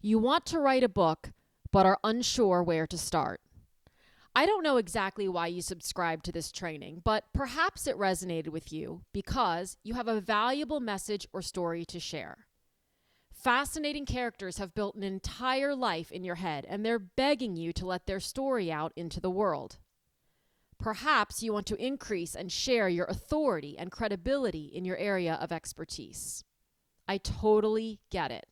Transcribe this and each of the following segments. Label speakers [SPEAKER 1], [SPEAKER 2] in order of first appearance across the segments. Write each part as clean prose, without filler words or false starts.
[SPEAKER 1] You want to write a book, but are unsure where to start. I don't know exactly why you subscribed to this training, but perhaps it resonated with you because you have a valuable message or story to share. Fascinating characters have built an entire life in your head, and they're begging you to let their story out into the world. Perhaps you want to increase and share your authority and credibility in your area of expertise. I totally get it.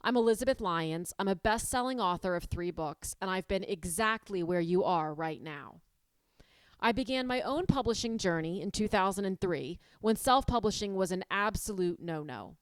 [SPEAKER 1] I'm Elizabeth Lyons. I'm a best-selling author of 3 books, and I've been exactly where you are right now. I began my own publishing journey in 2003 when self-publishing was an absolute no-no.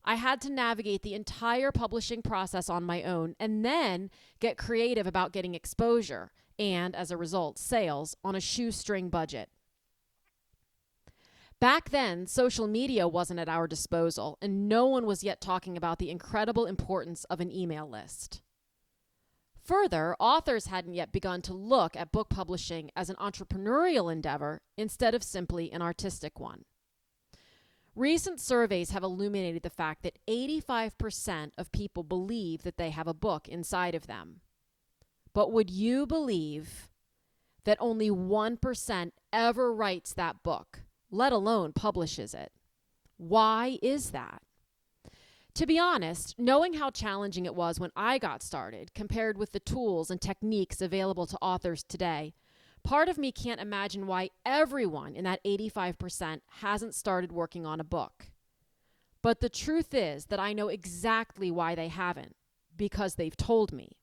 [SPEAKER 1] I had to navigate the entire publishing process on my own and then get creative about getting exposure and, as a result, sales on a shoestring budget. Back then, social media wasn't at our disposal, and no one was yet talking about the incredible importance of an email list. Further, authors hadn't yet begun to look at book publishing as an entrepreneurial endeavor instead of simply an artistic one. Recent surveys have illuminated the fact that 85% of people believe that they have a book inside of them. But would you believe that only 1% ever writes that book, let alone publishes it? Why is that? To be honest, knowing how challenging it was when I got started, compared with the tools and techniques available to authors today, part of me can't imagine why everyone in that 85% hasn't started working on a book. But the truth is that I know exactly why they haven't, because they've told me.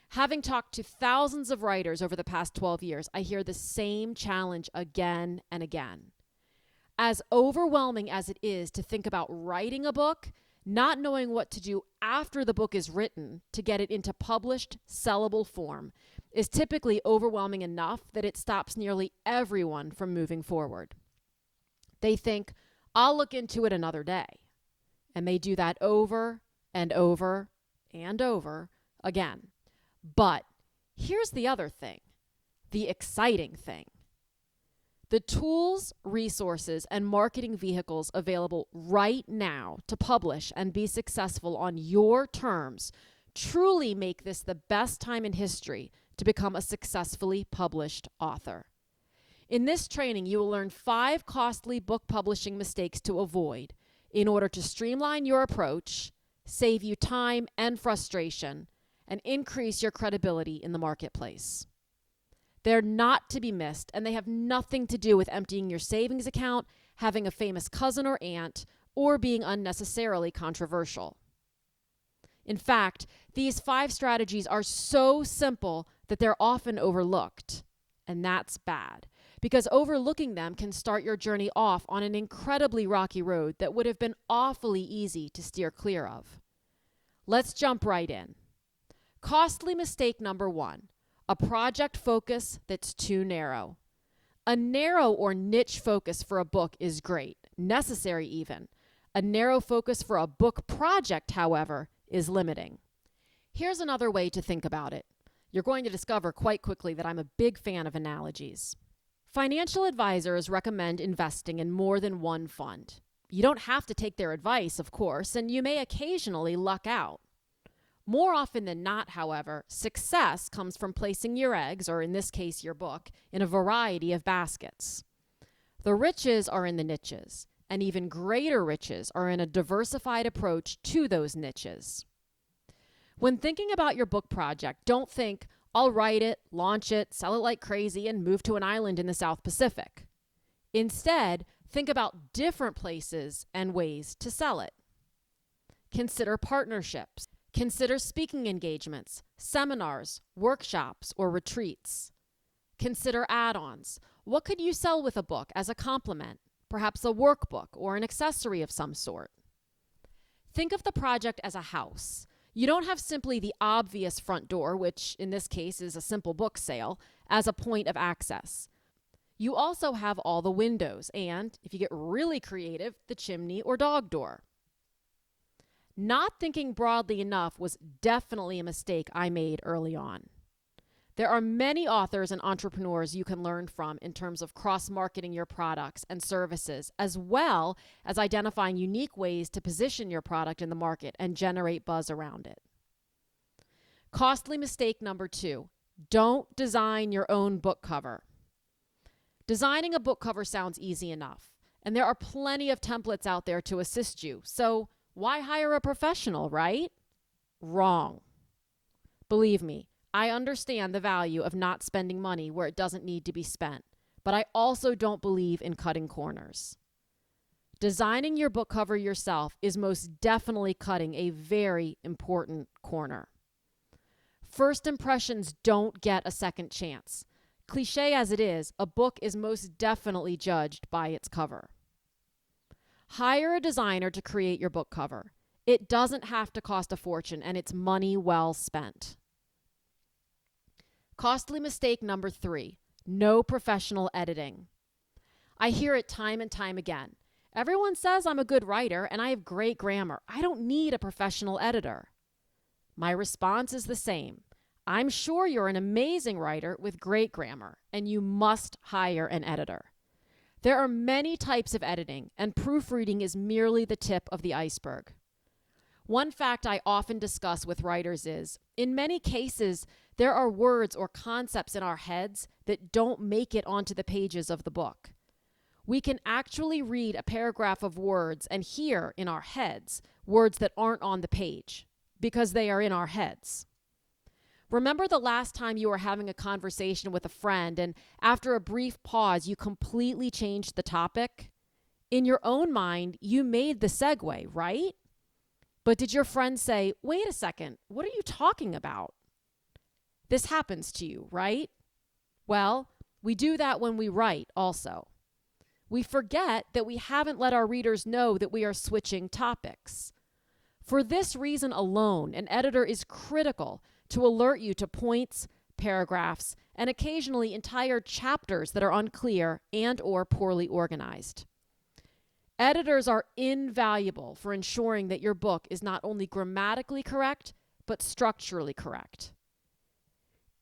[SPEAKER 1] Having talked to thousands of writers over the past 12 years, I hear the same challenge again and again. As overwhelming as it is to think about writing a book, not knowing what to do after the book is written to get it into published, sellable form is typically overwhelming enough that it stops nearly everyone from moving forward. They think, I'll look into it another day. And they do that over and over and over again. But here's the other thing, the exciting thing. The tools, resources, and marketing vehicles available right now to publish and be successful on your terms truly make this the best time in history to become a successfully published author. In this training, you will learn 5 costly book publishing mistakes to avoid in order to streamline your approach, save you time and frustration, and increase your credibility in the marketplace. They're not to be missed, and they have nothing to do with emptying your savings account, having a famous cousin or aunt, or being unnecessarily controversial. In fact, these 5 strategies are so simple that they're often overlooked, and that's bad, because overlooking them can start your journey off on an incredibly rocky road that would have been awfully easy to steer clear of. Let's jump right in. Costly mistake number 1. A project focus that's too narrow. A narrow or niche focus for a book is great, necessary even. A narrow focus for a book project, however, is limiting. Here's another way to think about it. You're going to discover quite quickly that I'm a big fan of analogies. Financial advisors recommend investing in more than one fund. You don't have to take their advice, of course, and you may occasionally luck out. More often than not, however, success comes from placing your eggs, or in this case your book, in a variety of baskets. The riches are in the niches, and even greater riches are in a diversified approach to those niches. When thinking about your book project, don't think, I'll write it, launch it, sell it like crazy, and move to an island in the South Pacific. Instead, think about different places and ways to sell it. Consider partnerships. Consider speaking engagements, seminars, workshops, or retreats. Consider add-ons. What could you sell with a book as a complement? Perhaps a workbook or an accessory of some sort. Think of the project as a house. You don't have simply the obvious front door, which in this case is a simple book sale, as a point of access. You also have all the windows and, if you get really creative, the chimney or dog door. Not thinking broadly enough was definitely a mistake I made early on. There are many authors and entrepreneurs you can learn from in terms of cross-marketing your products and services, as well as identifying unique ways to position your product in the market and generate buzz around it. Costly mistake number 2, don't design your own book cover. Designing a book cover sounds easy enough, and there are plenty of templates out there to assist you, so why hire a professional, right? Wrong. Believe me, I understand the value of not spending money where it doesn't need to be spent, but I also don't believe in cutting corners. Designing your book cover yourself is most definitely cutting a very important corner. First impressions don't get a second chance. Cliche as it is, a book is most definitely judged by its cover. Hire a designer to create your book cover. It doesn't have to cost a fortune, and it's money well spent. Costly mistake number 3, no professional editing. I hear it time and time again. Everyone says I'm a good writer and I have great grammar. I don't need a professional editor. My response is the same. I'm sure you're an amazing writer with great grammar, and you must hire an editor. There are many types of editing, and proofreading is merely the tip of the iceberg. One fact I often discuss with writers is, in many cases, there are words or concepts in our heads that don't make it onto the pages of the book. We can actually read a paragraph of words and hear in our heads words that aren't on the page because they are in our heads. Remember the last time you were having a conversation with a friend and after a brief pause you completely changed the topic? In your own mind, you made the segue, right? But did your friend say, "Wait a second, what are you talking about?" This happens to you, right? Well, we do that when we write also. We forget that we haven't let our readers know that we are switching topics. For this reason alone, an editor is critical to alert you to points, paragraphs, and occasionally entire chapters that are unclear and or poorly organized. Editors are invaluable for ensuring that your book is not only grammatically correct, but structurally correct.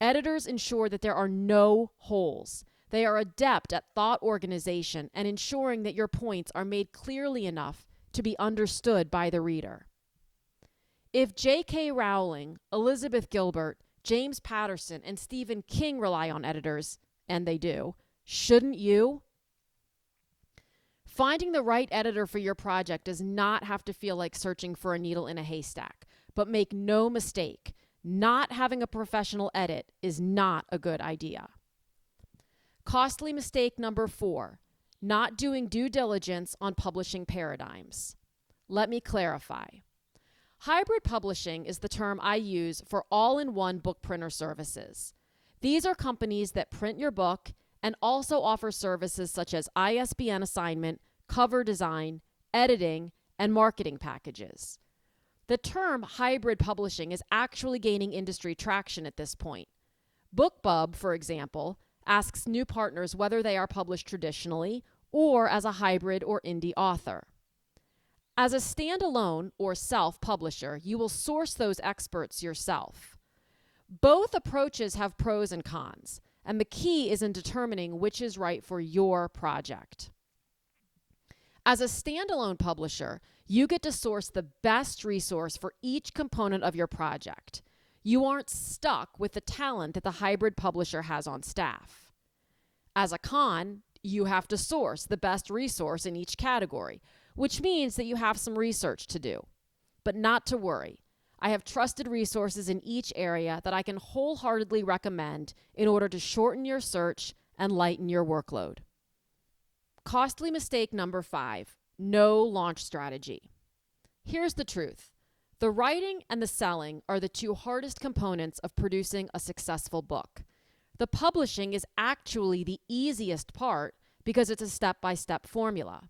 [SPEAKER 1] Editors ensure that there are no holes. They are adept at thought organization and ensuring that your points are made clearly enough to be understood by the reader. If J.K. Rowling, Elizabeth Gilbert, James Patterson, and Stephen King rely on editors, and they do, shouldn't you? Finding the right editor for your project does not have to feel like searching for a needle in a haystack, but make no mistake, not having a professional edit is not a good idea. Costly mistake number 4, not doing due diligence on publishing paradigms. Let me clarify. Hybrid publishing is the term I use for all-in-one book printer services. These are companies that print your book and also offer services such as ISBN assignment, cover design, editing, and marketing packages. The term hybrid publishing is actually gaining industry traction at this point. BookBub, for example, asks new partners whether they are published traditionally or as a hybrid or indie author. As a standalone or self-publisher, you will source those experts yourself. Both approaches have pros and cons, and the key is in determining which is right for your project. As a standalone publisher, you get to source the best resource for each component of your project. You aren't stuck with the talent that the hybrid publisher has on staff. As a con, you have to source the best resource in each category, which means that you have some research to do. But not to worry. I have trusted resources in each area that I can wholeheartedly recommend in order to shorten your search and lighten your workload. Costly mistake number 5, no launch strategy. Here's the truth. The writing and the selling are the 2 hardest components of producing a successful book. The publishing is actually the easiest part because it's a step-by-step formula.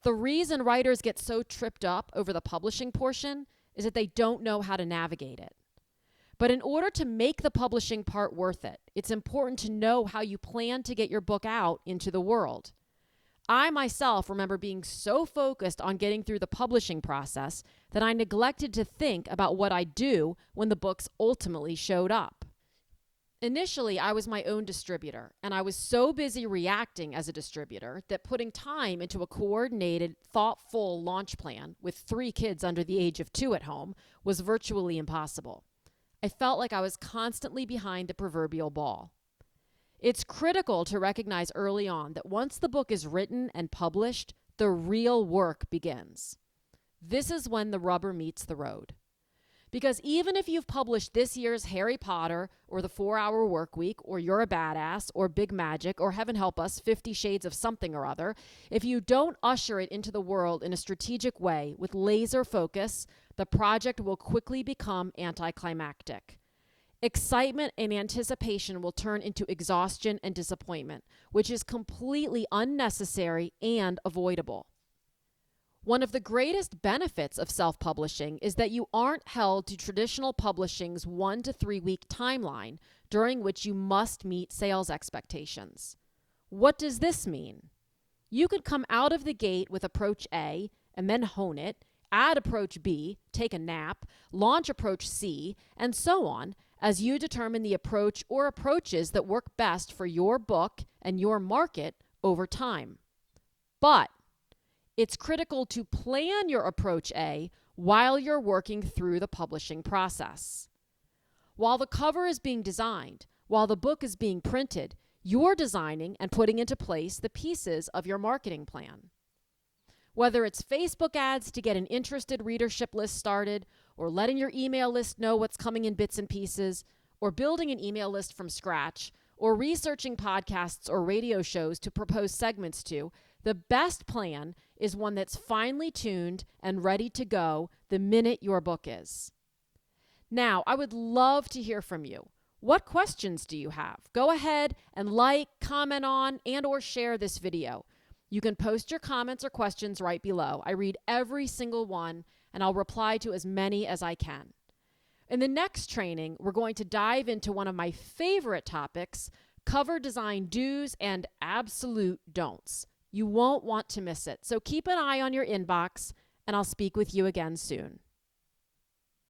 [SPEAKER 1] The reason writers get so tripped up over the publishing portion is that they don't know how to navigate it. But in order to make the publishing part worth it, it's important to know how you plan to get your book out into the world. I myself remember being so focused on getting through the publishing process that I neglected to think about what I'd do when the books ultimately showed up. Initially, I was my own distributor, and I was so busy reacting as a distributor that putting time into a coordinated, thoughtful launch plan with 3 kids under the age of 2 at home was virtually impossible. I felt like I was constantly behind the proverbial ball. It's critical to recognize early on that once the book is written and published, the real work begins. This is when the rubber meets the road. Because even if you've published this year's Harry Potter or the 4-Hour Workweek or You're a Badass or Big Magic or heaven help us, 50 Shades of something or other, if you don't usher it into the world in a strategic way with laser focus, the project will quickly become anticlimactic. Excitement and anticipation will turn into exhaustion and disappointment, which is completely unnecessary and avoidable. One of the greatest benefits of self-publishing is that you aren't held to traditional publishing's 1 to 3 week timeline during which you must meet sales expectations. What does this mean? You could come out of the gate with approach A and then hone it, add approach B, take a nap, launch approach C, and so on as you determine the approach or approaches that work best for your book and your market over time. But it's critical to plan your approach A while you're working through the publishing process. While the cover is being designed, while the book is being printed, you're designing and putting into place the pieces of your marketing plan. Whether it's Facebook ads to get an interested readership list started, or letting your email list know what's coming in bits and pieces, or building an email list from scratch, or researching podcasts or radio shows to propose segments to, the best plan is one that's finely tuned and ready to go the minute your book is. Now, I would love to hear from you. What questions do you have? Go ahead and like, comment on, and or share this video. You can post your comments or questions right below. I read every single one, and I'll reply to as many as I can. In the next training, we're going to dive into one of my favorite topics, cover design do's and absolute don'ts. You won't want to miss it. So keep an eye on your inbox, and I'll speak with you again soon.